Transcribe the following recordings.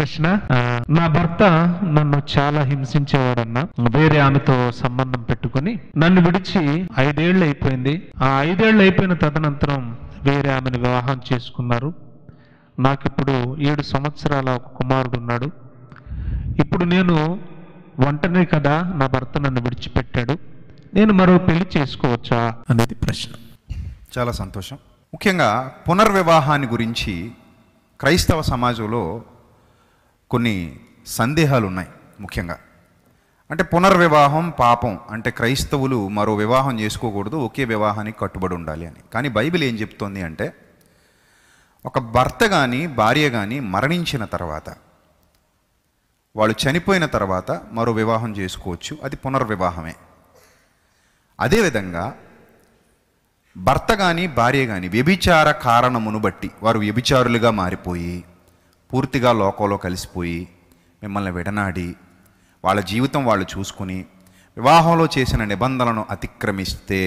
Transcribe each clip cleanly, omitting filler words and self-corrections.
ప్రశ్న. నా భర్త నన్ను చాలా హింసించేవాడన్నా. వేరే ఆమెతో సంబంధం పెట్టుకుని నన్ను విడిచి 5 ఏళ్ళు అయిపోయింది. ఆ 5 ఏళ్ళు అయిపోయిన తదనంతరం వేరే ఆమెను వివాహం చేసుకున్నారు. నాకిప్పుడు 7 సంవత్సరాల ఒక కుమారుడు ఉన్నాడు. ఇప్పుడు నేను ఒంటరిని కదా, నా భర్త నన్ను విడిచిపెట్టాడు. నేను మరో పెళ్లి చేసుకోవచ్చా అనేది ప్రశ్న. చాలా సంతోషం. ముఖ్యంగా పునర్వివాహాన్ని గురించి క్రైస్తవ సమాజంలో కొన్ని సందేహాలు ఉన్నాయి. ముఖ్యంగా అంటే పునర్వివాహం పాపం, అంటే క్రైస్తవులు మరో వివాహం చేసుకోకూడదు, ఒకే వివాహానికి కట్టుబడి ఉండాలి అని. కానీ బైబిల్ ఏం చెప్తోంది అంటే, ఒక భర్త కానీ భార్య కానీ మరణించిన తర్వాత, వాళ్ళు చనిపోయిన తర్వాత మరో వివాహం చేసుకోవచ్చు, అది పునర్వివాహమే. అదేవిధంగా భర్త కానీ భార్య కానీ వ్యభిచార కారణమును బట్టి వారు వ్యభిచారులుగా మారిపోయి పూర్తిగా లోకంలో కలిసిపోయి మిమ్మల్ని విడనాడి వాళ్ళ జీవితం వాళ్ళు చూసుకుని వివాహంలో చేసిన నిబంధనలను అతిక్రమిస్తే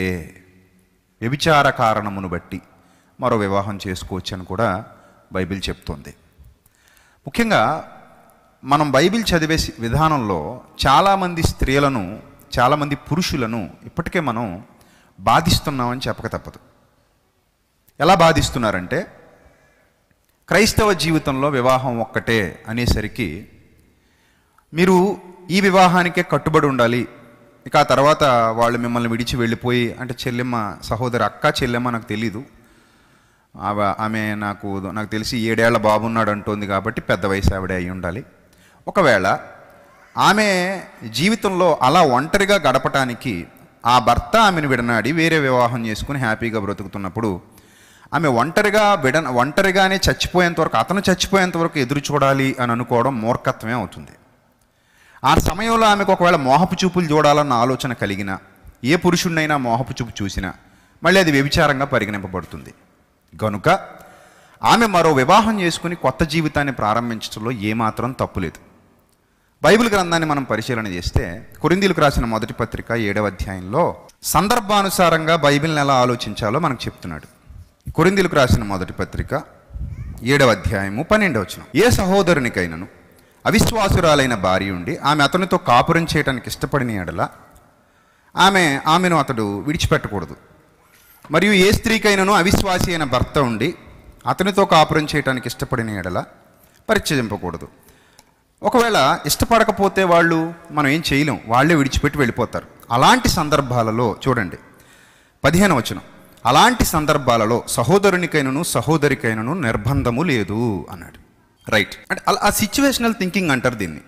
వ్యభిచార కారణమును బట్టి మరో వివాహం చేసుకోవచ్చు అని కూడా బైబిల్ చెప్తుంది. ముఖ్యంగా మనం బైబిల్ చదివే విధానంలో చాలామంది స్త్రీలను, చాలామంది పురుషులను ఇప్పటికే మనం బాధిస్తున్నామని చెప్పక తప్పదు. ఎలా బాధిస్తున్నారంటే, క్రైస్తవ జీవితంలో వివాహం ఒక్కటే అనేసరికి మీరు ఈ వివాహానికే కట్టుబడి ఉండాలి, ఇక ఆ తర్వాత వాళ్ళు మిమ్మల్ని విడిచి వెళ్ళిపోయి, అంటే చెల్లెమ్మ, సహోదరి, అక్క చెల్లెమ్మ నాకు తెలీదు, ఆమె నాకు తెలిసి 7 ఏళ్ల బాబు ఉన్నాడు అంటోంది కాబట్టి పెద్ద వయసు ఆవిడ అయి ఉండాలి. ఒకవేళ ఆమె జీవితంలో అలా ఒంటరిగా గడపటానికి ఆ భర్త ఆమెను విడనాడి వేరే వివాహం చేసుకుని హ్యాపీగా బ్రతుకుతున్నప్పుడు ఆమె ఒంటరిగానే చచ్చిపోయేంతవరకు, అతను చచ్చిపోయేంతవరకు ఎదురు చూడాలి అని అనుకోవడం మూర్ఖత్వమే అవుతుంది. ఆ సమయంలో ఆమెకు ఒకవేళ మోహపు చూపులు చూడాలన్న ఆలోచన కలిగినా, ఏ పురుషుడినైనా మోహపు చూపు చూసినా మళ్ళీ అది వ్యభిచారంగా పరిగణింపబడుతుంది. కనుక ఆమె మరో వివాహం చేసుకుని కొత్త జీవితాన్ని ప్రారంభించడంలో ఏమాత్రం తప్పులేదు. బైబిల్ గ్రంథాన్ని మనం పరిశీలన చేస్తే కొరింథీయులకు రాసిన మొదటి పత్రిక 7వ అధ్యాయంలో సందర్భానుసారంగా బైబిల్ని ఎలా ఆలోచించాలో మనకు చెప్తున్నాడు. కొరింథీయులకు రాసిన మొదటి పత్రిక 7వ అధ్యాయము 12వ వచనం. ఏ సహోదరునికైనను అవిశ్వాసురాలైన భార్య ఉండి ఆమె అతనితో కాపురం చేయడానికి ఇష్టపడిన ఎడల ఆమెను అతడు విడిచిపెట్టకూడదు. మరియు ఏ స్త్రీకైనను అవిశ్వాసి అయిన భర్త ఉండి అతనితో కాపురం చేయడానికి ఇష్టపడిన ఎడల పరిత్యజింపకూడదు. ఒకవేళ ఇష్టపడకపోతే మనం ఏం చేయలేం, వాళ్ళే విడిచిపెట్టి వెళ్ళిపోతారు. అలాంటి సందర్భాలలో చూడండి 15వ వచనం, అలాంటి సందర్భాలలో సహోదరునికైనను సహోదరికైనను నిర్బంధము లేదు అన్నాడు. రైట్, అంటే ఆ సిచ్యువేషనల్ థింకింగ్ అంటారు దీన్ని.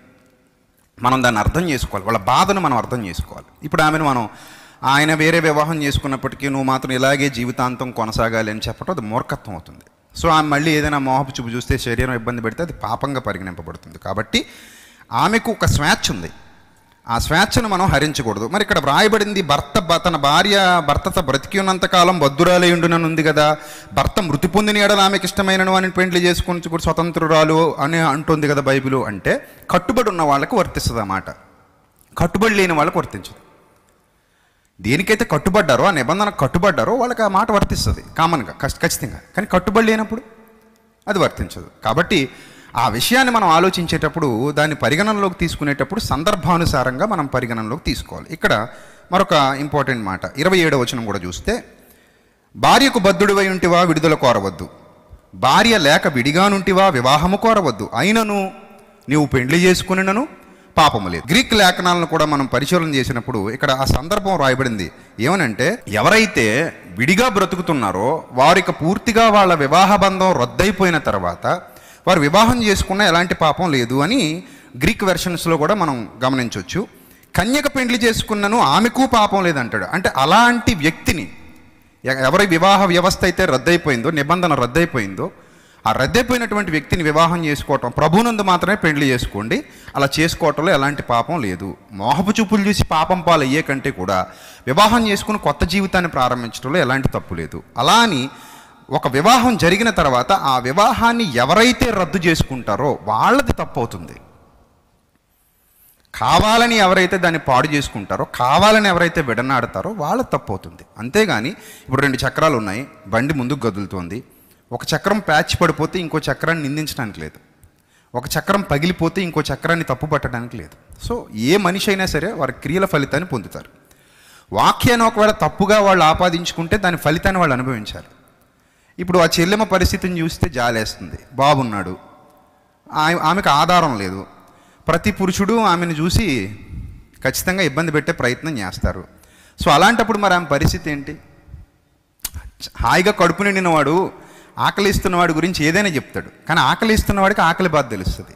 మనం దాన్ని అర్థం చేసుకోవాలి, వాళ్ళ బాధను మనం అర్థం చేసుకోవాలి. ఇప్పుడు ఆమెను ఆయన వేరే వివాహం చేసుకున్నప్పటికీ నువ్వు మాత్రం ఇలాగే జీవితాంతం కొనసాగాలి అని చెప్పడం అది మూర్ఖత్వం అవుతుంది. సో ఆమె మళ్ళీ ఏదైనా మోహపు చూపు చూస్తే, శరీరం ఇబ్బంది పెడితే అది పాపంగా పరిగణింపబడుతుంది. కాబట్టి ఆమెకు ఒక స్వేచ్ఛ ఉంది, ఆ స్వేచ్ఛను మనం హరించకూడదు. మరి ఇక్కడ వ్రాయబడింది తన భార్య భర్తతో బ్రతికి ఉన్నంతకాలం బద్ధురాలై ఉండునని ఉంది కదా. భర్త మృతి పొందిన ఎడల ఆమెకి ఇష్టమైనను అని పెండ్లి చేసుకుని కూడా స్వతంత్రురాలు అని అంటుంది కదా బైబిల్. అంటే కట్టుబడి ఉన్న వాళ్ళకు వర్తిస్తుంది అన్నమాట, కట్టుబడి లేని వాళ్ళకు వర్తించదు. దేనికైతే కట్టుబడ్డారో, ఆ నిబంధన కట్టుబడ్డారో వాళ్ళకి ఆ మాట వర్తిస్తుంది కామన్గా, ఖచ్చితంగా. కానీ కట్టుబడి లేనప్పుడు అది వర్తించదు. కాబట్టి ఆ విషయాన్ని మనం ఆలోచించేటప్పుడు, దాన్ని పరిగణనలోకి తీసుకునేటప్పుడు సందర్భానుసారంగా మనం పరిగణనలోకి తీసుకోవాలి. ఇక్కడ మరొక ఇంపార్టెంట్ మాట 27వ వచనం కూడా చూస్తే, భార్యకు బద్ధుడివై ఉంటివా విడుదల కోరవద్దు, భార్య లేక విడిగానుంటివా వివాహము కోరవద్దు, అయినను నీవు పెండ్లి చేసుకునినను పాపము లేదు. గ్రీక్ లేఖనాలను కూడా మనం పరిశీలన చేసినప్పుడు ఇక్కడ ఆ సందర్భం రాయబడింది. ఏమనంటే, ఎవరైతే విడిగా బ్రతుకుతున్నారో వారికి పూర్తిగా వాళ్ళ వివాహ బంధం రద్దయిపోయిన తర్వాత వారు వివాహం చేసుకున్న ఎలాంటి పాపం లేదు అని గ్రీక్ వెర్షన్స్లో కూడా మనం గమనించవచ్చు. కన్యక పెండ్లి చేసుకున్నను ఆమెకు పాపం లేదంటాడు. అంటే అలాంటి వ్యక్తిని, ఎవరి వివాహ వ్యవస్థ అయితే రద్దయిపోయిందో, నిబంధన రద్దయిపోయిందో, ఆ రద్దయిపోయినటువంటి వ్యక్తిని వివాహం చేసుకోవటం, ప్రభునందు మాత్రమే పెండ్లి చేసుకోండి, అలా చేసుకోవటంలో ఎలాంటి పాపం లేదు. మోహపు చూపులు చూసి పాపం పాలు అయ్యే కంటే కూడా వివాహం చేసుకుని కొత్త జీవితాన్ని ప్రారంభించడంలో ఎలాంటి తప్పు లేదు. అలా అని ఒక వివాహం జరిగిన తర్వాత ఆ వివాహాన్ని ఎవరైతే రద్దు చేసుకుంటారో వాళ్ళది తప్పు అవుతుంది. కావాలని ఎవరైతే దాన్ని పాడు చేసుకుంటారో, కావాలని ఎవరైతే విడనాడతారో వాళ్ళ తప్పు అవుతుంది. అంతేగాని ఇప్పుడు 2 చక్రాలు ఉన్నాయి, బండి ముందుకు కదులుతోంది, ఒక చక్రం ప్యాచ్ పడిపోతే ఇంకో చక్రాన్ని నిందించడానికి లేదు. ఒక చక్రం పగిలిపోతే ఇంకో చక్రాన్ని తప్పు పట్టడానికి లేదు. సో ఏ మనిషి అయినా సరే వారి క్రియల ఫలితాన్ని పొందుతారు. వాక్యాన్ని ఒకవేళ తప్పుగా వాళ్ళు ఆపాదించుకుంటే దాని ఫలితాన్ని వాళ్ళు అనుభవించాలి. ఇప్పుడు ఆ చెల్లెమ్మ పరిస్థితిని చూస్తే జాలేస్తుంది. బాబున్నాడు, ఆమెకు ఆధారం లేదు. ప్రతి పురుషుడు ఆమెను చూసి ఖచ్చితంగా ఇబ్బంది పెట్టే ప్రయత్నం చేస్తారు. సో అలాంటప్పుడు మరి ఆమె పరిస్థితి ఏంటి? హాయిగా కడుపు నిండినవాడు ఆకలిస్తున్నవాడి గురించి ఏదైనా చెప్తాడు, కానీ ఆకలిస్తున్నవాడికి ఆకలి బాధ తెలుస్తుంది.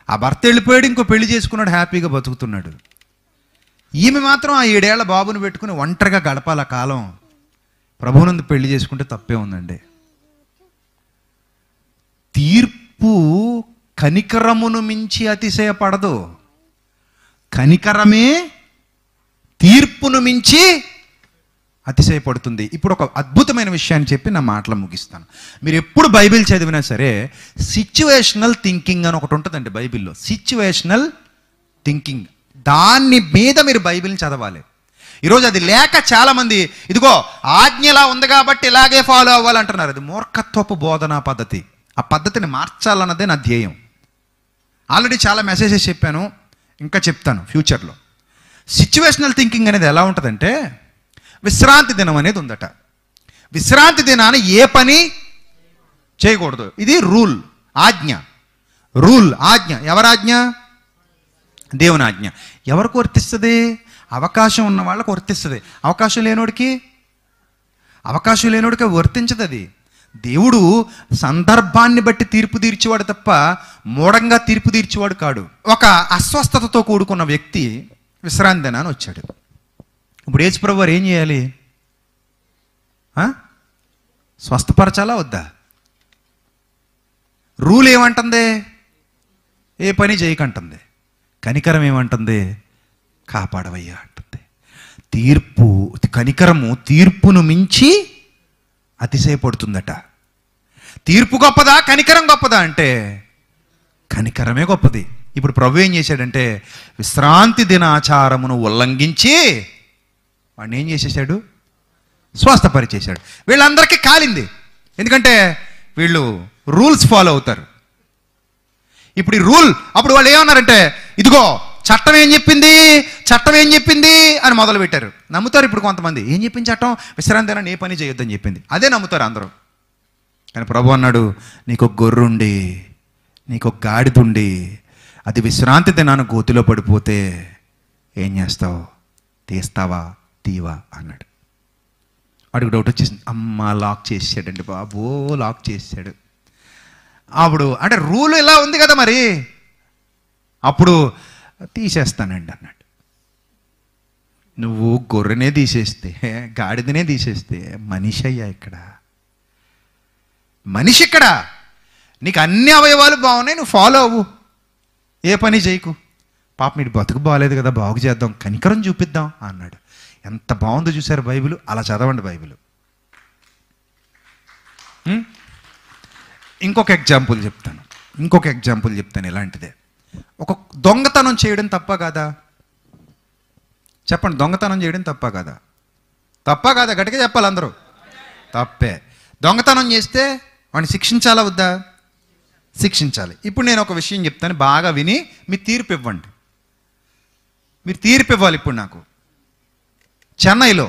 ఆ భర్త వెళ్ళిపోయాడు, ఇంకో పెళ్లి చేసుకున్నాడు, హ్యాపీగా బతుకుతున్నాడు. ఈమె మాత్రం ఆ 7 ఏళ్ల బాబుని పెట్టుకుని ఒంటరిగా గడపాల కాలం. ప్రభువునందు పెళ్లి చేసుకుంటే తప్పే ఉందండి. తీర్పు కనికరమును మించి అతిశయపడదు, కనికరమే తీర్పును మించి అతిశయపడుతుంది. ఇప్పుడు ఒక అద్భుతమైన విషయాన్ని చెప్పి నా మాటలు ముగిస్తాను. మీరు ఎప్పుడు బైబిల్ చదివినా సరే సిచ్యువేషనల్ థింకింగ్ అని ఒకటి ఉంటుందండి బైబిల్లో. సిచ్యువేషనల్ థింకింగ్, దాన్ని మీద మీరు బైబిల్ని చదవాలి. ఈరోజు అది లేక చాలామంది ఇదిగో ఆజ్ఞలా ఉంది కాబట్టి ఇలాగే ఫాలో అవ్వాలంటున్నారు. అది మూర్ఖత్వపు బోధనా పద్ధతి. ఆ పద్ధతిని మార్చాలన్నదే నా ధ్యేయం. ఆల్రెడీ చాలా మెసేజెస్ చెప్పాను, ఇంకా చెప్తాను ఫ్యూచర్లో. సిచ్యువేషనల్ థింకింగ్ అనేది ఎలా ఉంటుందంటే, విశ్రాంతి దినం అనేది ఉందట. విశ్రాంతి దినాన్ని ఏ పని చేయకూడదు. ఇది రూల్, ఆజ్ఞ. రూల్, ఆజ్ఞ. ఎవరాజ్ఞ? దేవుని ఆజ్ఞ. ఎవరికి వర్తిస్తుంది? అవకాశం ఉన్న వాళ్ళకు వర్తిస్తుంది. అవకాశం లేనోడికి వర్తించదు అది. దేవుడు సందర్భాన్ని బట్టి తీర్పు తీర్చేవాడు తప్ప మూఢంగా తీర్పు తీర్చేవాడు కాడు. ఒక అస్వస్థతతో కూడుకున్న వ్యక్తి విశ్రాంతి దినాన్ని వచ్చాడు. ఇప్పుడు యేసుప్రభు వారు ఏం చేయాలి? స్వస్థపరచాలా వద్దా? రూల్ ఏమంటుంది? ఏ పని చేయకంటుంది. కనికరం ఏమంటుంది? కాపాడవయ్యా అంటుంది. కనికరము తీర్పును మించి అతిశయపడుతుందట. తీర్పు గొప్పదా, కనికరం గొప్పదా అంటే కనికరమే గొప్పది. ఇప్పుడు ప్రభు ఏం చేశాడంటే, విశ్రాంతి దినాచారమును ఉల్లంఘించి వాడిని ఏం చేసేసాడు? స్వస్థపరిచేశాడు. వీళ్ళందరికీ కాలింది, ఎందుకంటే వీళ్ళు రూల్స్ ఫాలో అవుతారు. ఇప్పుడు ఈ రూల్, అప్పుడు వాళ్ళు ఏమన్నారంటే, ఇదిగో చట్టం ఏం చెప్పింది అని మొదలు పెట్టారు. నమ్ముతారు ఇప్పుడు కొంతమంది. ఏం చెప్పింది చట్టం? విశ్రాంతి దినాన్ని ఏ పని చేయొద్దని చెప్పింది. అదే నమ్ముతారు అందరూ. కానీ ప్రభు అన్నాడు, నీకు ఒక గొర్రుండి, నీకు ఒక గాడిదుండి, అది విశ్రాంతి దినాన్ని గోతిలో పడిపోతే ఏం చేస్తావు? తీస్తావా తీవా అన్నాడు. వాడికి డౌట్ వచ్చేసింది. అమ్మ లాక్ చేసాడండి బాబు, లాక్ చేసాడు. అప్పుడు అంటే రూల్ ఇలా ఉంది కదా, మరి అప్పుడు తీసేస్తానండి అన్నాడు. నువ్వు గొర్రెనే తీసేస్తే, గాడిదనే తీసేస్తే మనిషి అయ్యా ఇక్కడ. మనిషి ఇక్కడ. నీకు అన్ని అవయవాలు బాగున్నాయి, నువ్వు ఫాలో అవ్వు, ఏ పని చేయకు. పాపం వీడి బతుకు బాగాలేదు కదా, బాగు చేద్దాం, కనికరం చూపిద్దాం అన్నాడు. ఎంత బాగుందో చూసారు బైబిల్. అలా చదవండి బైబిల్. ఇంకొక ఎగ్జాంపుల్ చెప్తాను ఇలాంటిదే. ఒక దొంగతనం చేయడం తప్ప కాదా? చెప్పండి, దొంగతనం చేయడం తప్ప కాదా? తప్ప కాదా? గట్టిగా చెప్పాలి అందరూ. తప్పే. దొంగతనం చేస్తే వాడిని శిక్షించాలా వద్దా? శిక్షించాలి. ఇప్పుడు నేను ఒక విషయం చెప్తాను, బాగా విని మీ తీర్పు ఇవ్వండి. మీరు తీర్పు ఇవ్వాలి. ఇప్పుడు నాకు చెన్నైలో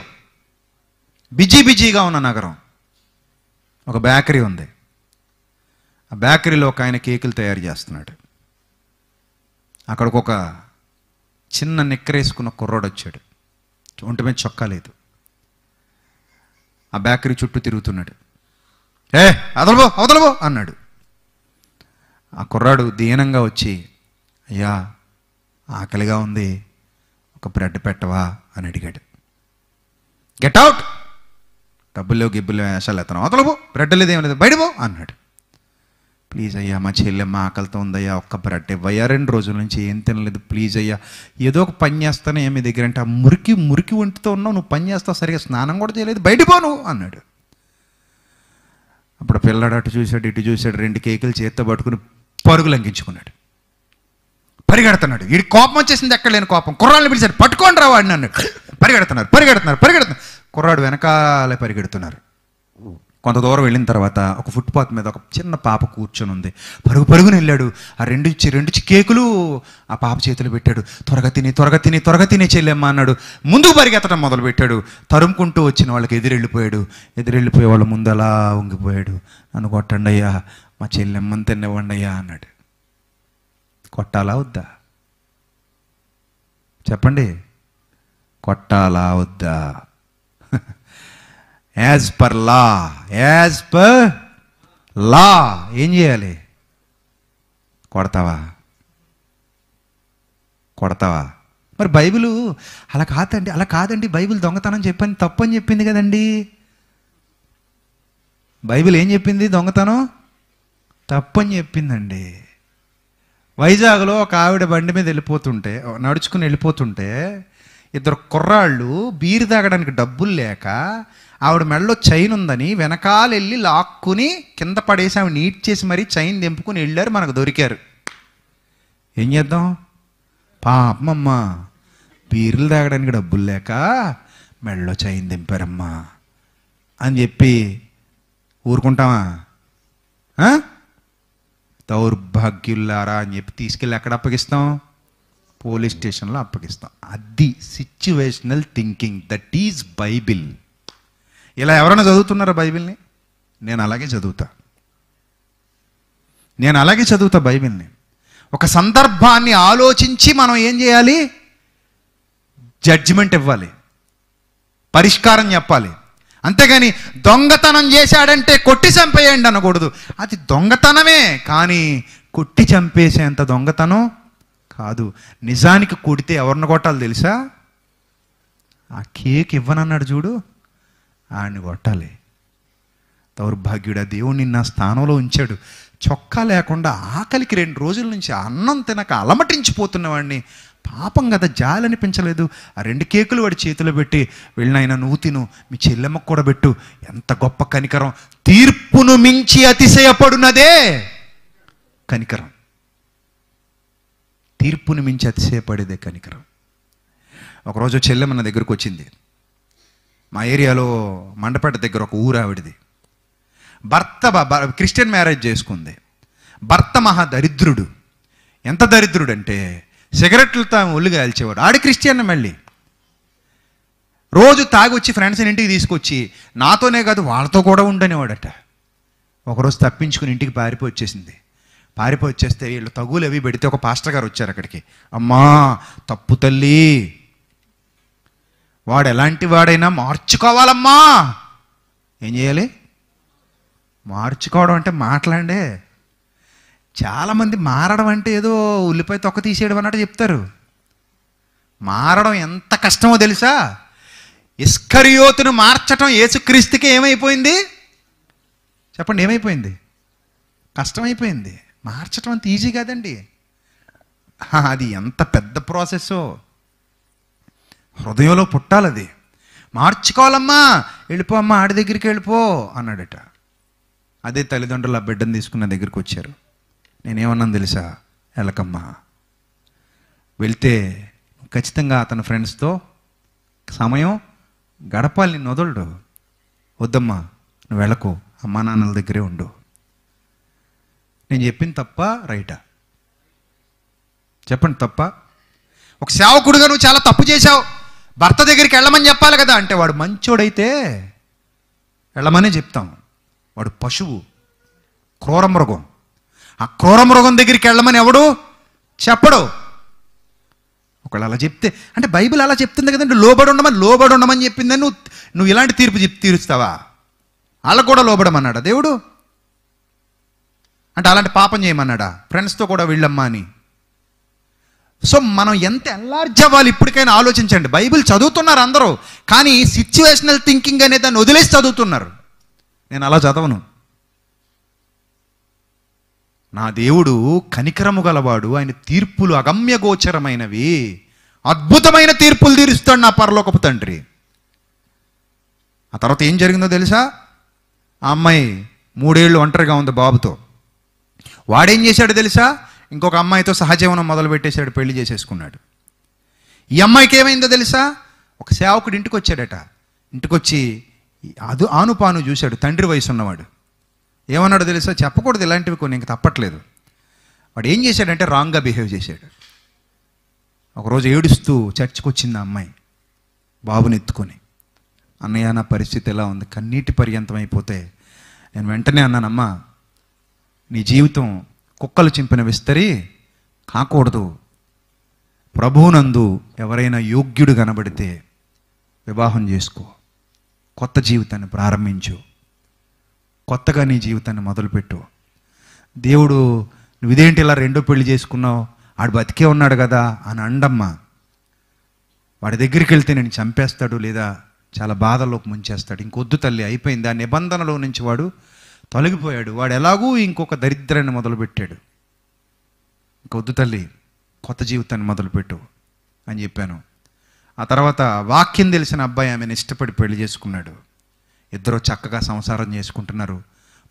బిజీగా ఉన్న నగరం, ఒక బేకరీ ఉంది. ఆ బేకరీలో ఒక ఆయన కేకులు తయారు చేస్తున్నాడు. అక్కడికి ఒక చిన్న నిక్కరేసుకున్న కుర్రోడు వచ్చాడు. ఒంటి మీద చొక్కా లేదు. ఆ బేకరీ చుట్టూ తిరుగుతున్నాడు. అవతలబో అన్నాడు. ఆ కుర్రాడు దీనంగా వచ్చి, అయ్యా ఆకలిగా ఉంది, ఒక బ్రెడ్ పెట్టవా అని అడిగాడు. గెట్ అవుట్, డబ్బుల్లో గిబ్బుల్లో వేషాలు ఎత్తనం, అవతలబో, బ్రెడ్ లేదు ఏం లేదు, బయటపో అన్నాడు. ప్లీజ్ అయ్యా, మా చెల్లెమ్మ ఆకలితో ఉందయ్యా, ఒక్క బ్రెడ్ ఇవ్వయ్యా, 2 రోజుల నుంచి ఏం తినలేదు, ప్లీజ్ అయ్యా, ఏదో ఒక పని చేస్తానే మీ దగ్గర అంటే, ఆ మురికి ఒంటితో ఉన్నావు, నువ్వు పని చేస్తావు, సరిగా స్నానం కూడా చేయలేదు, బయటపో నువ్వు అన్నాడు. అప్పుడు పిల్లాడు అటు చూశాడు, ఇటు చూశాడు, 2 కేకులు చేత్తో పట్టుకుని పరుగు లంఘించుకున్నాడు. పరిగెడుతున్నాడు. వీడి కోపం వచ్చేసింది, ఎక్కడ లేని కోపం. కుర్రాళ్ళని పిలిచాడు, పట్టుకోండి రా వాడిని అన్నాడు. పరిగెడుతున్నారు. కుర్రాడు వెనకాలే పరిగెడుతున్నారు. కొంత దూరం వెళ్ళిన తర్వాత ఒక ఫుట్పాత్ మీద ఒక చిన్న పాప కూర్చొని ఉంది. పరుగుని వెళ్ళాడు. ఆ రెండు కేకులు ఆ పాప చేతులు పెట్టాడు. త్వరగా తిని చెల్లెమ్మ అన్నాడు. ముందుకు పరిగెత్తడం మొదలు పెట్టాడు. తరుముకుంటూ వచ్చిన వాళ్ళకి ఎదురెళ్ళిపోయే వాళ్ళ ముందు అలా ఉంగిపోయాడు. నన్ను కొట్టండి అయ్యా, మా చెల్లెమ్మని తినివ్వండి అయ్యా అన్నాడు. కొట్టాలా వద్దా చెప్పండి? కొట్టాలా వద్దా? యాజ్ పర్ లా ఏం చేయాలి? కొడతావా? మరి బైబిల్ అలా కాదండి, బైబిల్ దొంగతనం తప్పు అని చెప్పింది కదండి. బైబిల్ ఏం చెప్పింది? దొంగతనం తప్పు అని చెప్పిందండి. వైజాగ్లో ఒక ఆవిడ బండి మీద నడుచుకుని వెళ్ళిపోతుంటే ఇద్దరు కుర్రాళ్ళు బీరు తాగడానికి డబ్బులు లేక ఆవిడ మెడలో చైన్ ఉందని వెనకాల వెళ్ళి లాక్కుని కింద పడేసి ఆవిడ నీట్ చేసి మరీ చైన్ దింపుకుని వెళ్ళారు. మనకు దొరికారు. ఏం చేద్దాం? పాపమ్మ, బీరులు తాగడానికి డబ్బులు లేక మెడలో చైన్ దింపారమ్మా అని చెప్పి ఊరుకుంటామా? దౌర్భాగ్యులారా అని చెప్పి తీసుకెళ్ళి ఎక్కడ అప్పగిస్తాం? పోలీస్ స్టేషన్లో అప్పగిస్తాం. అది situational thinking. That is Bible. ఇలా ఎవరైనా చదువుతున్నారా బైబిల్ని? నేను అలాగే చదువుతా బైబిల్ని. ఒక సందర్భాన్ని ఆలోచించి మనం ఏం చేయాలి? జడ్జిమెంట్ ఇవ్వాలి, పరిష్కారం చెప్పాలి. అంతేగాని దొంగతనం చేశాడంటే కొట్టి చంపేయండి అనకూడదు. అది దొంగతనమే, కానీ కొట్టి చంపేసేంత దొంగతనం కాదు. నిజానికి కొడితే ఎవరిని కొట్టాలి తెలుసా? ఆ కేక్ ఇవ్వనన్నాడు చూడు, ఆడిని కొట్టాలి. దౌర్భాగ్యుడా, దేవుడు నిన్న స్థానంలో ఉంచాడు. చొక్కా లేకుండా ఆకలికి 2 రోజుల నుంచి అన్నం తినక అలమటించిపోతున్న వాడిని పాపం కదా, జాలి అనిపించలేదు. ఆ 2 కేకులు వాడి చేతిలో పెట్టి, వెళ్ళినైనా నువ్వు తిను, మీ చెల్లెమ్మకు కూడా పెట్టు. ఎంత గొప్ప కనికరం! తీర్పును మించి అతిశయపడునదే కనికరం. తీర్పును మించి అతిశయపడేదే కనికరం. ఒకరోజు చెల్లెమ్మ నా దగ్గరకు వచ్చింది. మా ఏరియాలో మండపేట దగ్గర ఒక ఊరు ఆవిడది. భర్త క్రిస్టియన్ మ్యారేజ్ చేసుకుంది. భర్త మహా దరిద్రుడు. ఎంత దరిద్రుడు అంటే సిగరెట్లు తాము ఒళ్ళుగా కాల్చేవాడు. ఆడి క్రిస్టియన్. మళ్ళీ రోజు తాగి వచ్చి ఫ్రెండ్స్ని ఇంటికి తీసుకొచ్చి నాతోనే కాదు వాళ్ళతో కూడా ఉండనేవాడట. ఒకరోజు తప్పించుకుని ఇంటికి పారిపోయి వచ్చేస్తే వీళ్ళు తగులు అవి పెడితే ఒక పాస్టర్ గారు వచ్చారు అక్కడికి. అమ్మా తప్పు తల్లి, వాడు ఎలాంటి వాడైనా మార్చుకోవాలమ్మా. ఏం చేయాలి? మార్చుకోవడం అంటే మాట్లాడే. చాలామంది మారడం అంటే ఏదో ఉల్లిపాయ తొక్క తీసేయడం అన్నట్టు చెప్తారు. మారడం ఎంత కష్టమో తెలుసా? ఇస్కరియోతును మార్చటం యేసుక్రీస్తుకి ఏమైపోయింది చెప్పండి? ఏమైపోయింది? కష్టమైపోయింది. మార్చటం అంత ఈజీ కాదండి. అది ఎంత పెద్ద ప్రాసెస్సో. హృదయంలో పుట్టాలది. మార్చుకోవాలమ్మా, వెళ్ళిపో అమ్మా, ఆడి దగ్గరికి వెళ్ళిపో అన్నాడట. అదే తల్లిదండ్రులు ఆ బిడ్డను తీసుకున్న దగ్గరికి వచ్చారు. నేనేమన్నాను తెలుసా? వెళ్ళకమ్మా, వెళ్తే ఖచ్చితంగా అతని ఫ్రెండ్స్తో సమయం గడపాలి, నిన్ను వదలడు. వద్దమ్మా, నువ్వు వెళ్ళకు, అమ్మా నాన్నల దగ్గరే ఉండు. నేను చెప్పింది తప్ప రైటా? చెప్పండి, తప్ప? ఒక సేవకుడుగా నువ్వు చాలా తప్పు చేశావు, భర్త దగ్గరికి వెళ్ళమని చెప్పాలి కదా అంటే, వాడు మంచోడైతే వెళ్ళమనే చెప్తాం. వాడు పశువు, క్రూర మృగం. ఆ క్రూర మృగం దగ్గరికి వెళ్ళమని ఎవడు చెప్పడు. ఒకళ్ళు అలా చెప్తే అంటే బైబిల్ అలా చెప్తుంది కదండి, లోబడి ఉండమని చెప్పిందని నువ్వు ఇలాంటి తీర్పు తీరుస్తావా? వాళ్ళకు కూడా లోబడమన్నాడా దేవుడు? అంటే అలాంటి పాపం చేయమన్నాడా? ఫ్రెండ్స్తో కూడా వెళ్ళమ్మా అని. సో మనం ఎంత ఎన్లార్జ్ అవ్వాలి ఇప్పటికైనా ఆలోచించండి. బైబిల్ చదువుతున్నారు అందరూ, కానీ సిచ్యువేషనల్ థింకింగ్ అనే దాన్ని వదిలేసి చదువుతున్నారు. నేను అలా చదవను. నా దేవుడు కనికరము గలవాడు, ఆయన తీర్పులు అగమ్యగోచరమైనవి, అద్భుతమైన తీర్పులు తీరుస్తాడు నా పరలోకపు తండ్రి. ఆ తర్వాత ఏం జరిగిందో తెలుసా? ఆ అమ్మాయి 3 ఏళ్ళు ఒంటరిగా ఉంది బాబుతో. వాడేం చేశాడు తెలుసా? ఇంకొక అమ్మాయితో సహజీవనం మొదలు పెట్టేశాడు, పెళ్లి చేసేసుకున్నాడు. ఈ అమ్మాయికి ఏమైందో తెలుసా? ఒక సేవకుడు ఇంటికి వచ్చాడట. ఇంటికొచ్చి అది ఆనుపాను చూశాడు తండ్రి వయసు ఉన్నవాడు. ఏమన్నాడు తెలుసా? చెప్పకూడదు ఇలాంటివి కొన్ని, ఇంక తప్పట్లేదు. వాడు ఏం చేశాడంటే రాంగ్గా బిహేవ్ చేశాడు. ఒకరోజు ఏడుస్తూ చర్చికి వచ్చింది ఆ అమ్మాయి బాబుని ఎత్తుకొని. అన్నయ్య నా పరిస్థితి ఎలా ఉంది, కన్నీటి పర్యంతం అయిపోతే నేను వెంటనే అన్నానమ్మా, నీ జీవితం కుక్కలు చింపిన విస్తరి కాకూడదు. ప్రభువునందు ఎవరైనా యోగ్యుడు కనబడితే వివాహం చేసుకో, కొత్త జీవితాన్ని ప్రారంభించు, కొత్తగా నీ జీవితాన్ని మొదలుపెట్టు. దేవుడు నువ్వు ఇదేంటి ఇలా రెండో పెళ్లి చేసుకున్నావు, ఆడు బతికే ఉన్నాడు కదా అని అండమ్మా. వాడి దగ్గరికి వెళ్తే నేను చంపేస్తాడు లేదా చాలా బాధలోకి ముంచేస్తాడు. ఇంకొద్దు తల్లి, అయిపోయింది. ఆ నిబంధనలో నుంచి వాడు తొలగిపోయాడు. వాడు ఎలాగూ ఇంకొక దరిద్రాన్ని మొదలుపెట్టాడు. ఇంకొద్దు తల్లి, కొత్త జీవితాన్ని మొదలుపెట్టు అని చెప్పాను. ఆ తర్వాత వాక్యం తెలిసిన అబ్బాయి ఆమెను ఇష్టపడి పెళ్లి చేసుకున్నాడు. ఇద్దరు చక్కగా సంసారం చేసుకుంటున్నారు,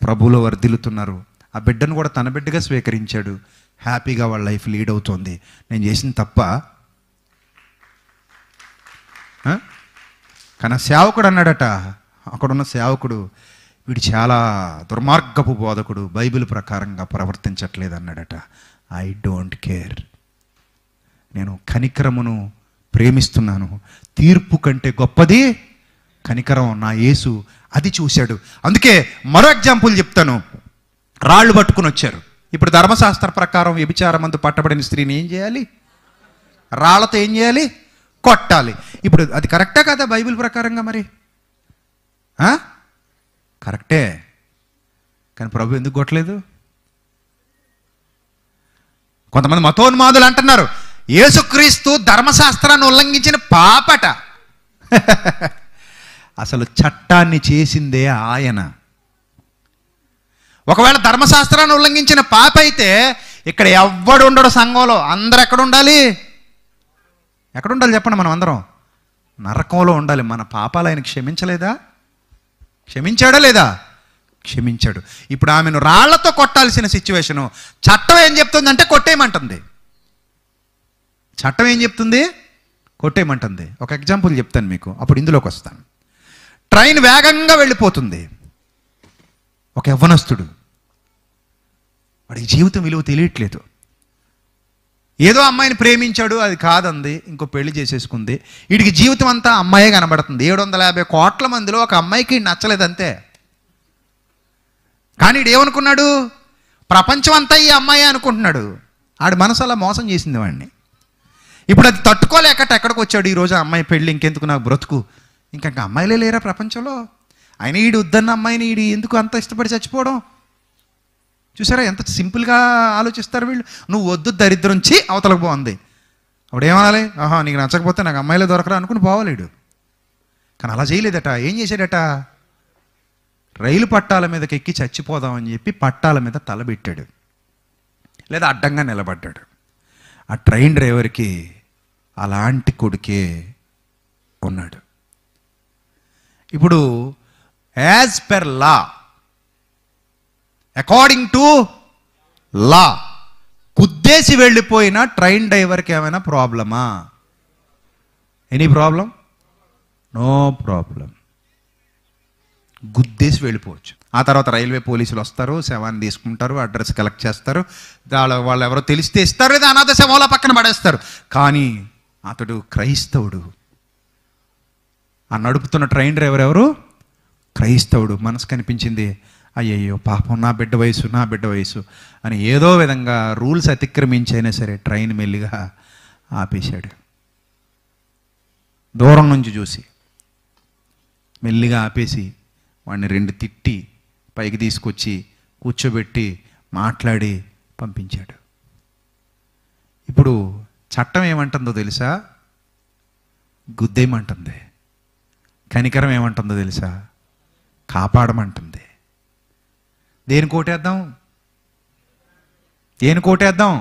ప్రభువులో వర్ధిల్లుతున్నారు. ఆ బిడ్డను కూడా తన బిడ్డగా స్వీకరించాడు. హ్యాపీగా వాళ్ళ లైఫ్ లీడ్ అవుతోంది. నేను చేసిన తప్ప? కానీ సేవకుడు అన్నాడట, అక్కడున్న సేవకుడు, వీడు చాలా దుర్మార్గపు బోధకుడు, బైబిల్ ప్రకారంగా ప్రవర్తించట్లేదు అన్నాడట. ఐ డోంట్ కేర్, నేను కనికరమును ప్రేమిస్తున్నాను. తీర్పు కంటే గొప్పది కనికరం. నా యేసు అది చూశాడు. అందుకే మరో ఎగ్జాంపుల్ చెప్తాను. రాళ్ళు పట్టుకుని వచ్చారు. ఇప్పుడు ధర్మశాస్త్ర ప్రకారం వ్యభిచారమందు పట్టబడిన స్త్రీని ఏం చేయాలి? రాళ్లతో ఏం చేయాలి? కొట్టాలి. ఇప్పుడు అది కరెక్టా కదా బైబిల్ ప్రకారంగా? మరి కరెక్టే. కానీ ప్రభు ఎందుకు కొట్టలేదు? కొంతమంది మతోన్మాదులు అంటున్నారు యేసుక్రీస్తు ధర్మశాస్త్రాన్ని ఉల్లంఘించిన పాపట. అసలు చట్టాన్ని చేసిందే ఆయన. ఒకవేళ ధర్మశాస్త్రాన్ని ఉల్లంఘించిన పాప అయితే ఇక్కడ ఎవ్వడు ఉండడు సంఘంలో. అందరు ఎక్కడ ఉండాలి? ఎక్కడ ఉండాలి చెప్పండి? మనం అందరం నరకంలో ఉండాలి. మన పాపాలు ఆయన క్షమించలేదా? క్షమించాడా లేదా? క్షమించాడు. ఇప్పుడు ఆమెను రాళ్లతో కొట్టాల్సిన సిచ్యువేషను. చట్టం ఏం చెప్తుందంటే కొట్టేయమంటుంది. చట్టం ఏం చెప్తుంది? కొట్టేయమంటుంది. ఒక ఎగ్జాంపుల్ చెప్తాను మీకు, అప్పుడు ఇందులోకి వస్తాను. ట్రైన్ వేగంగా వెళ్ళిపోతుంది. ఒక యవ్వనస్తుడు, వాడికి జీవితం విలువ తెలియట్లేదు. ఏదో అమ్మాయిని ప్రేమించాడు, అది కాదంది, ఇంకో పెళ్లి చేసేసుకుంది. వీడికి జీవితం అంతా అమ్మాయే కనబడుతుంది. 750 కోట్ల మందిలో ఒక అమ్మాయికి నచ్చలేదు అంతే. కానీ వీడు ఏమనుకున్నాడు? ప్రపంచం అంతా ఈ అమ్మాయి అనుకుంటున్నాడు. ఆడి మనసు అలా మోసం చేసింది వాడిని. ఇప్పుడు అది తట్టుకోలేకట ఎక్కడికి వచ్చాడు? ఈరోజు అమ్మాయి పెళ్ళి, ఇంకెందుకు నాకు బ్రతుకు, ఇంకా అమ్మాయిలే లేరా ప్రపంచంలో? అయినా ఈడు వద్దన్న అమ్మాయిని ఈడు ఎందుకు అంత ఇష్టపడి చచ్చిపోవడం? చూసారా ఎంత సింపుల్గా ఆలోచిస్తారు వీళ్ళు. నువ్వు వద్దు దరిద్రం చి అవతలకు బాగుంది. అప్పుడు ఏమనాలి? ఆహా నీకు నచ్చకపోతే నాకు అమ్మాయిలే దొరకరా అనుకుని పోవాలేడు. కానీ అలా చేయలేదట. ఏం చేశాడట? రైలు పట్టాల మీదకి ఎక్కి చచ్చిపోదామని చెప్పి పట్టాల మీద తలబెట్టాడు, లేదా అడ్డంగా నిలబడ్డాడు. ఆ ట్రైన్ డ్రైవర్కి అలాంటి కొడుకే ఉన్నాడు. ఇప్పుడు as per law, according to law, గుద్దేసి వెళ్ళిపోయిన ట్రైన్ డ్రైవర్కి ఏమైనా ప్రాబ్లమా? Any problem? No problem. గుద్దేసి వెళ్ళిపోవచ్చు. ఆ తర్వాత రైల్వే పోలీసులు వస్తారు, శవాన్ని తీసుకుంటారు, అడ్రస్ కలెక్ట్ చేస్తారు, వాళ్ళు ఎవరో తెలిస్తే ఇస్తారు, లేదా అనాథ శవంలో పక్కన పడేస్తారు. కానీ అతడు క్రైస్తవుడు. ఆ నడుపుతున్న ట్రైన్ డ్రైవర్ ఎవరు? క్రైస్తవుడు. మనసు కనిపించింది, అయ్యయ్యో పాపం నా బిడ్డ వయసు అని ఏదో విధంగా రూల్స్ అతిక్రమించైనా సరే ట్రైన్ మెల్లిగా ఆపేశాడు. దూరం నుంచి చూసి మెల్లిగా ఆపేసి వాడిని 2 తిట్టి పైకి తీసుకొచ్చి కూర్చోబెట్టి మాట్లాడి పంపించాడు. ఇప్పుడు చట్టం ఏమంటుందో తెలుసా? గుద్దేయమంటుంది. కనికరం ఏమంటుందో తెలుసా? కాపాడమంటుంది. దేని కోటేద్దాం?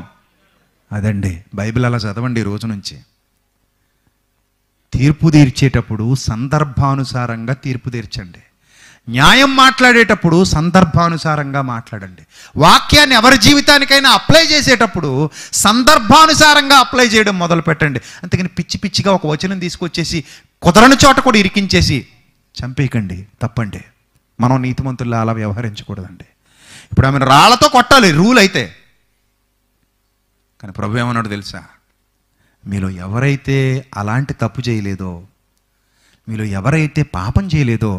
అదండి బైబిల్. అలా చదవండి ఈ రోజు నుంచి. తీర్పు తీర్చేటప్పుడు సందర్భానుసారంగా తీర్పు తీర్చండి. న్యాయం మాట్లాడేటప్పుడు సందర్భానుసారంగా మాట్లాడండి. వాక్యాన్ని ఎవరి జీవితానికైనా అప్లై చేసేటప్పుడు సందర్భానుసారంగా అప్లై చేయడం మొదలు పెట్టండి. అంతేగాని పిచ్చిగా ఒక వచనం తీసుకొచ్చేసి కుదరని చోట కూడా ఇరికించేసి చంపేయకండి, తప్పండి. మనం నీతిమంతుల్లా అలా వ్యవహరించకూడదండి. ఇప్పుడు ఆమెను రాళ్లతో కొట్టాలి రూల్ అయితే. కానీ ప్రభు ఏమన్నాడు తెలుసా? మీలో ఎవరైతే అలాంటి తప్పు చేయలేదో, మీలో ఎవరైతే పాపం చేయలేదో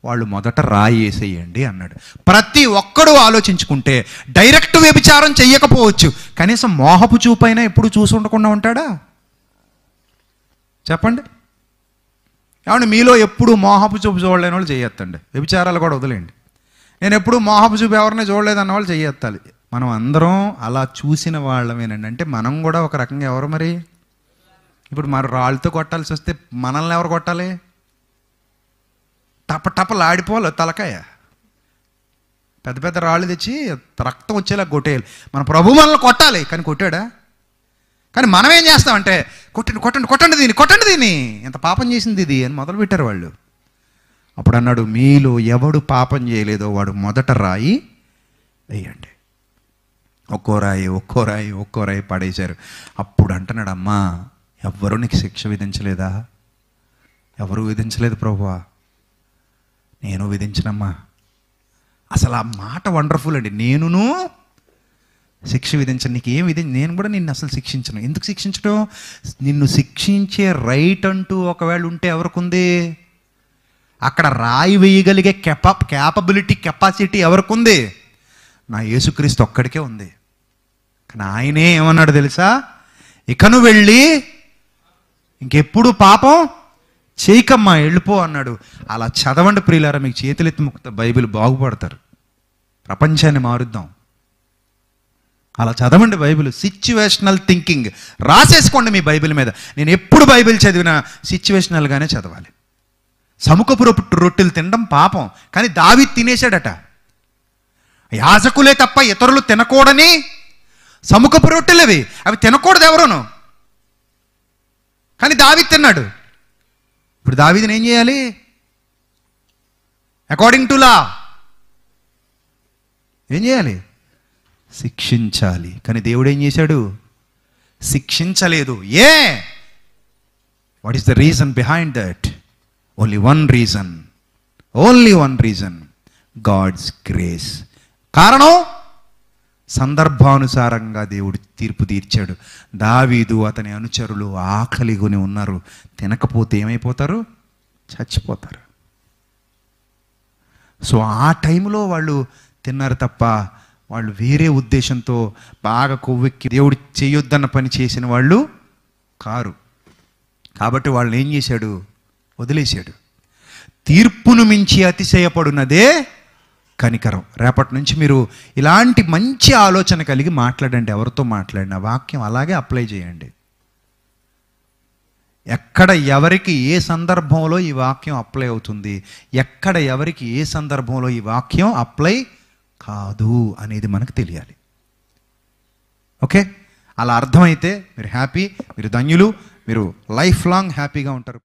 వాళ్ళు మొదట రాయి వేసేయండి అన్నాడు. ప్రతి ఒక్కడూ ఆలోచించుకుంటే డైరెక్ట్ వ్యభిచారం చెయ్యకపోవచ్చు, కనీసం మోహపు చూపైనా ఎప్పుడు చూసి ఉండకుండా ఉంటాడా? చెప్పండి. ఏమంటే మీలో ఎప్పుడు మోహపు చూపు చూడలేని వాళ్ళు చెయ్యొద్దండి. వ్యభిచారాలు కూడా వదిలేయండి. నేను ఎప్పుడు మోహపు చూపు ఎవరిని చూడలేదన్న వాళ్ళు చెయ్యొత్తాలి. మనం అందరం అలా చూసిన వాళ్ళమేనండి. అంటే మనం కూడా ఒక రకంగా ఎవరు మరి? ఇప్పుడు మరి రాళ్ళతో కొట్టాల్సి వస్తే మనల్ని ఎవరు కొట్టాలి? టపటపలాడిపోవాలి తలకాయ. పెద్ద పెద్ద రాళ్ళు తెచ్చి రక్తం వచ్చేలా కొట్టేయాలి. మన ప్రభు మనల్ని కొట్టాలి, కానీ కొట్టాడా? కానీ మనం ఏం చేస్తామంటే కొట్టండి కొట్టండి కొట్టండి దీన్ని, కొట్టండి దీన్ని, ఎంత పాపం చేసింది ఇది అని మొదలుపెట్టారు వాళ్ళు. అప్పుడు అన్నాడు, మీలో ఎవడు పాపం చేయలేదో వాడు మొదట రాయి వేయండి. ఒక్కో రాయి ఒక్కో రాయి ఒక్కో రాయి పడేశారు. అప్పుడు అంటున్నాడు, అమ్మా ఎవ్వరూ నీకు శిక్ష విధించలేదా? ఎవరు విధించలేదు ప్రభువా. నేను విధించనమ్మా. అసలు ఆ మాట వండర్ఫుల్ అండి. నేనును శిక్ష విధించను, నీకు ఏం నేను కూడా నిన్ను అసలు శిక్షించను. ఎందుకు శిక్షించడం? నిన్ను శిక్షించే రైట్ అంటూ ఒకవేళ ఉంటే ఎవరికి ఉంది? అక్కడ రాయి వేయగలిగే కెపాసిటీ ఎవరికి ఉంది? నా యేసుక్రీస్తు ఒక్కడికే ఉంది. కానీ ఆయనే ఏమన్నాడు తెలుసా? ఇకను వెళ్ళి ఇంకెప్పుడు పాపం చేయకమ్మా, వెళ్ళిపో అన్నాడు. అలా చదవండి ప్రియులారా, మీకు చేతులెత్తి ముక్త బైబిల్ బాగుపడతారు. ప్రపంచాన్ని మారుద్దాం. అలా చదవండి బైబిల్. సిచ్యువేషనల్ థింకింగ్ రాసేసుకోండి మీ బైబిల్ మీద. నేను ఎప్పుడు బైబిల్ చదివినా సిచ్యువేషనల్గానే చదవాలి. సముఖపు రొట్టెలు తినడం పాపం, కానీ దావీదు తినేశాడట. యాజకులే తప్ప ఇతరులు తినకూడని సముఖపు రొట్టెలు అవి తినకూడదు ఎవరును, కానీ దావీదు తిన్నాడు. ఇప్పుడు దావీదుని ఏం చేయాలి? అకార్డింగ్ టు లా ఏం చేయాలి? శిక్షించాలి. కానీ దేవుడు ఏం చేశాడు? శిక్షించలేదు. What is the reason behind that? Only one reason, God's grace. కారణం సందర్భానుసారంగా దేవుడు తీర్పు తీర్చాడు. దావీదు అతని అనుచరులు ఆకలిగొని ఉన్నారు. తినకపోతే ఏమైపోతారు? చచ్చిపోతారు. సో ఆ టైంలో వాళ్ళు తిన్నారు తప్ప వాళ్ళు వేరే ఉద్దేశంతో బాగా కొవ్వెక్కి దేవుడు చేయొద్దన్న పని చేసిన వాళ్ళు కారు. కాబట్టి వాళ్ళని ఏం చేశాడు? వదిలేశాడు. తీర్పును మించి అతిశయపడునదే కనికరం. రేపటి నుంచి మీరు ఇలాంటి మంచి ఆలోచన కలిగి మాట్లాడండి. ఎవరితో మాట్లాడిన వాక్యం అలాగే అప్లై చేయండి. ఎక్కడ ఎవరికి ఏ సందర్భంలో ఈ వాక్యం అప్లై అవుతుంది, ఎక్కడ ఎవరికి ఏ సందర్భంలో ఈ వాక్యం అప్లై కాదు అనేది మనకు తెలియాలి. ఓకే, అలా అర్థమైతే మీరు హ్యాపీ, మీరు ధన్యులు, మీరు లైఫ్ లాంగ్ హ్యాపీగా ఉంటారు.